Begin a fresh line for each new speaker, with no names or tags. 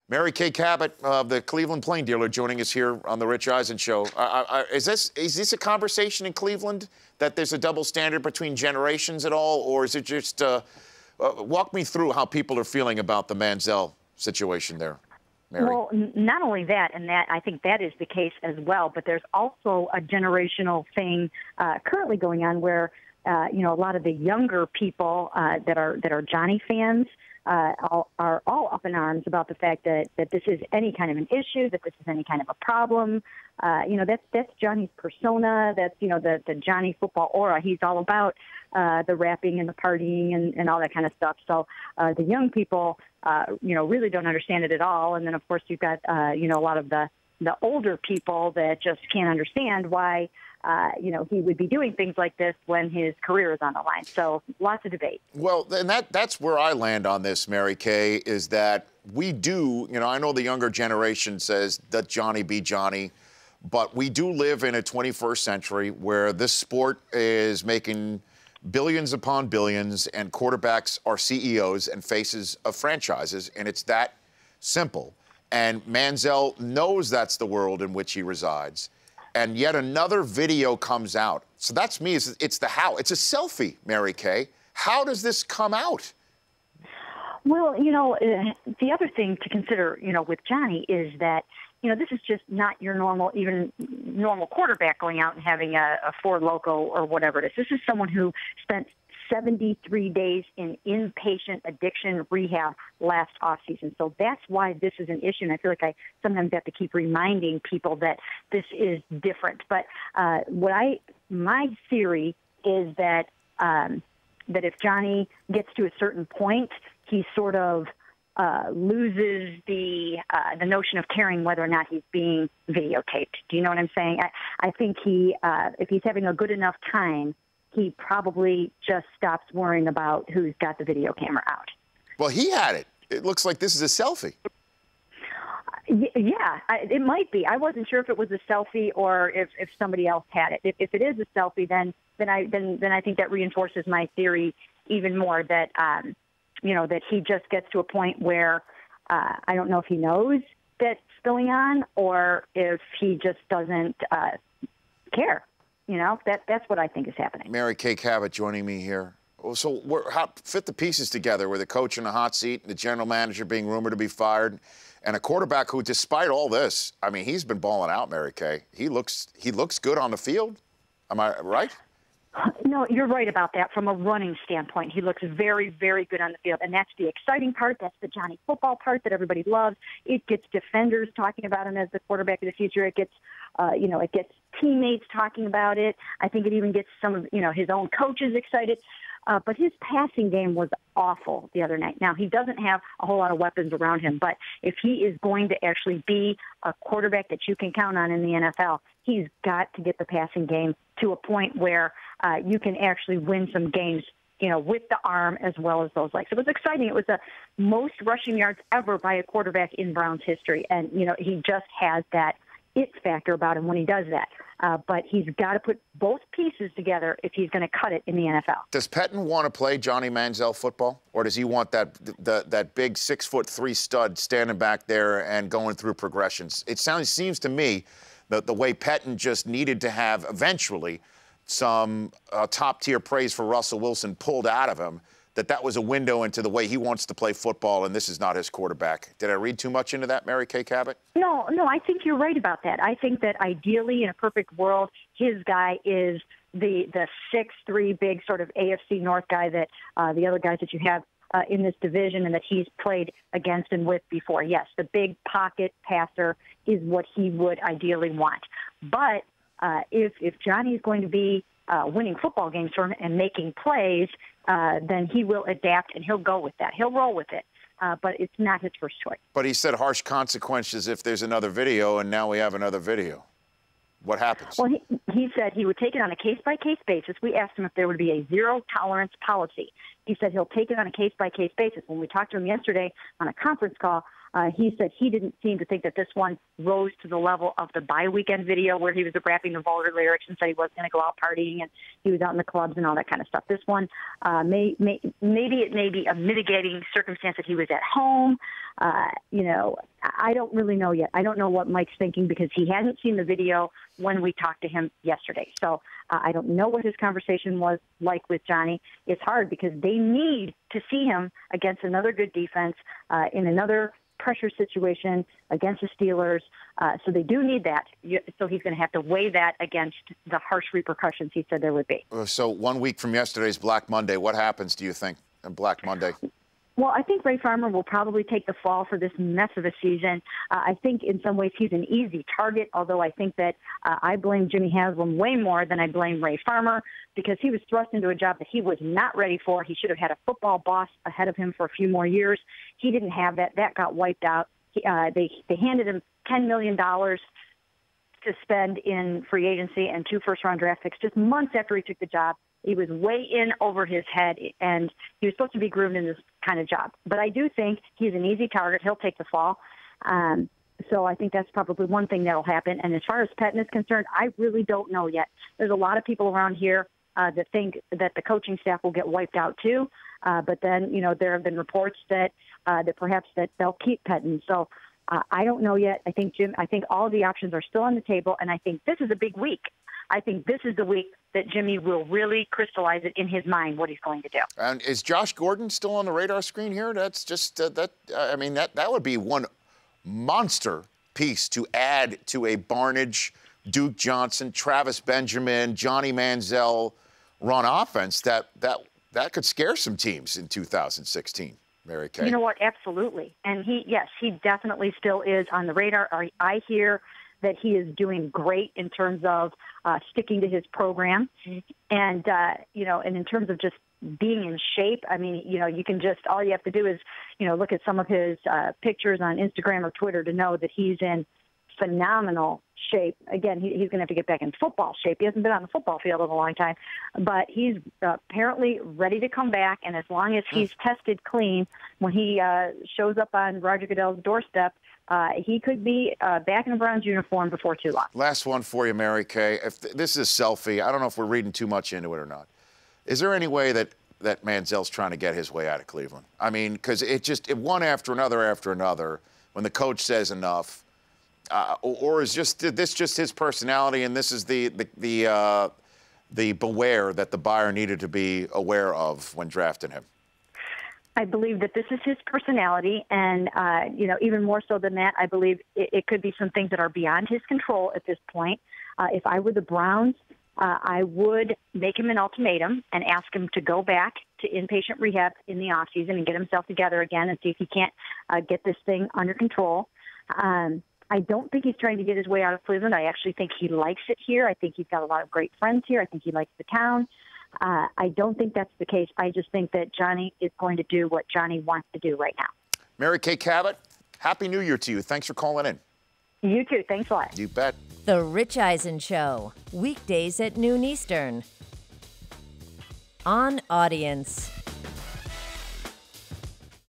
Mary Kay Cabot of the Cleveland Plain Dealer joining us here on the Rich Eisen Show. Is this a conversation in Cleveland that there's a double standard between generations at all, or is it just walk me through how people are feeling about the Manziel situation there, Mary?
Well, not only that, and that I think that is the case as well, but there's also a generational thing currently going on where a lot of the younger people that are Johnny fans are all up in arms about the fact that this is any kind of an issue, that this is any kind of a problem. That's Johnny's persona. That's, the Johnny football aura. He's all about the rapping and the partying and all that kind of stuff. So the young people, really don't understand it at all. And then, of course, you've got, a lot of the older people that just can't understand why, he would be doing things like this when his career is on the line. So lots of debate.
Well, and that's where I land on this, Mary Kay, is that we do, I know the younger generation says that Johnny be Johnny, but we do live in a 21st century where this sport is making billions upon billions, and quarterbacks are CEOs and faces of franchises, and it's that simple. And Manziel knows that's the world in which he resides. And yet another video comes out. So that's me. It's the how. It's a selfie, Mary Kay. How does this come out?
Well, the other thing to consider, with Johnny is that, this is just not your normal quarterback going out and having a Ford Loco or whatever it is. This is someone who spent 73 days in inpatient addiction rehab last offseason. So that's why this is an issue. And I feel like I sometimes have to keep reminding people that this is different. But my theory is that that if Johnny gets to a certain point, he sort of loses the notion of caring whether or not he's being videotaped. Do you know what I'm saying? I think if he's having a good enough time, he probably just stops worrying about who's got the video camera out.
Well, he had it. It looks like this is a selfie.
Yeah, it might be. I wasn't sure if it was a selfie or if somebody else had it. If it is a selfie, then I think that reinforces my theory even more that that he just gets to a point where I don't know if he knows that's going on or if he just doesn't care. That's what I think is happening.
Mary Kay Cabot joining me here. So how fit the pieces together with a coach in the hot seat, the general manager being rumored to be fired, and a quarterback who, despite all this, I mean, he's been balling out, Mary Kay. He looks good on the field. Am I right?
No, you're right about that. From a running standpoint, he looks very, very good on the field. And that's the exciting part. That's the Johnny football part that everybody loves. It gets defenders talking about him as the quarterback of the future. It gets, it gets teammates talking about it. I think it even gets some of, his own coaches excited. But his passing game was awful the other night. Now, he doesn't have a whole lot of weapons around him, but if he is going to actually be a quarterback that you can count on in the NFL, he's got to get the passing game to a point where you can actually win some games, with the arm as well as those legs. It was exciting. It was the most rushing yards ever by a quarterback in Browns history. And, he just has that it factor about him when he does that. But he's got to put both pieces together if he's going to cut it in the NFL.
Does Pettine want to play Johnny Manziel football, or does he want that big 6'3" stud standing back there and going through progressions? It seems to me that the way Pettine just needed to have eventually some top-tier praise for Russell Wilson pulled out of him, that was a window into the way he wants to play football, and this is not his quarterback. Did I read too much into that, Mary Kay Cabot?
No, I think you're right about that. I think that ideally, in a perfect world, his guy is the 6'3" big sort of AFC North guy that the other guys that you have in this division and that he's played against and with before. Yes, the big pocket passer is what he would ideally want. But if Johnny is going to be winning football games for him and making plays, then he will adapt and he'll go with that. He'll roll with it. But it's not his first choice.
But he said harsh consequences if there's another video, and now we have another video. What happens?
Well, he said he would take it on a case-by-case basis. We asked him if there would be a zero-tolerance policy. He said he'll take it on a case-by-case basis. When we talked to him yesterday on a conference call, He said he didn't seem to think that this one rose to the level of the bye weekend video where he was rapping the vulgar lyrics and said he wasn't going to go out partying and he was out in the clubs and all that kind of stuff. This one, maybe it may be a mitigating circumstance that he was at home. I don't really know yet. I don't know what Mike's thinking because he hasn't seen the video when we talked to him yesterday. So I don't know what his conversation was like with Johnny. It's hard because they need to see him against another good defense in another pressure situation against the Steelers. So they do need that. So he's going to have to weigh that against the harsh repercussions he said there would be.
So 1 week from yesterday's Black Monday, what happens, do you think, on Black Monday?
Well, I think Ray Farmer will probably take the fall for this mess of a season. I think in some ways he's an easy target, although I think that I blame Jimmy Haslam way more than I blame Ray Farmer because he was thrust into a job that he was not ready for. He should have had a football boss ahead of him for a few more years. He didn't have that. That got wiped out. They handed him $10 million to spend in free agency and 2 first-round draft picks just months after he took the job. He was way in over his head, and he was supposed to be groomed in this kind of job. But I do think he's an easy target. He'll take the fall. So I think that's probably one thing that will happen. And as far as Pettine is concerned, I really don't know yet. There's a lot of people around here that think that the coaching staff will get wiped out too. But then, there have been reports that perhaps that they'll keep Pettine. So I don't know yet. I think all the options are still on the table, and I think this is a big week. I think this is the week that Jimmy will really crystallize it in his mind what he's going to do. And
is Josh Gordon still on the radar screen here? That's just that would be one monster piece to add to a Barnidge, Duke Johnson, Travis Benjamin, Johnny Manziel run offense that could scare some teams in 2016. Mary Kay.
You know what? Absolutely. And he definitely still is on the radar. I hear that he is doing great in terms of sticking to his program. And, and in terms of just being in shape, I mean, you can all you have to do is, look at some of his pictures on Instagram or Twitter to know that he's in phenomenal shape. Again, he's going to have to get back in football shape. He hasn't been on the football field in a long time, but he's apparently ready to come back. And as long as he's tested clean, when he shows up on Roger Goodell's doorstep, he could be back in a Browns uniform before too long.
Last one for you, Mary Kay. If this is a selfie, I don't know if we're reading too much into it or not. Is there any way that Manziel's trying to get his way out of Cleveland? I mean, because it one after another, when the coach says enough, or is this just his personality, and this is the beware that the buyer needed to be aware of when drafting him?
I believe that this is his personality, and even more so than that, I believe it could be some things that are beyond his control at this point. If I were the Browns, I would make him an ultimatum and ask him to go back to inpatient rehab in the offseason and get himself together again and see if he can't get this thing under control. I don't think he's trying to get his way out of Cleveland. I actually think he likes it here. I think he's got a lot of great friends here. I think he likes the town. I don't think that's the case. I just think that Johnny is going to do what Johnny wants to do right now.
Mary Kay Cabot, Happy New Year to you. Thanks for calling in.
You too. Thanks a lot.
You bet.
The Rich Eisen Show, weekdays at noon Eastern. On Audience.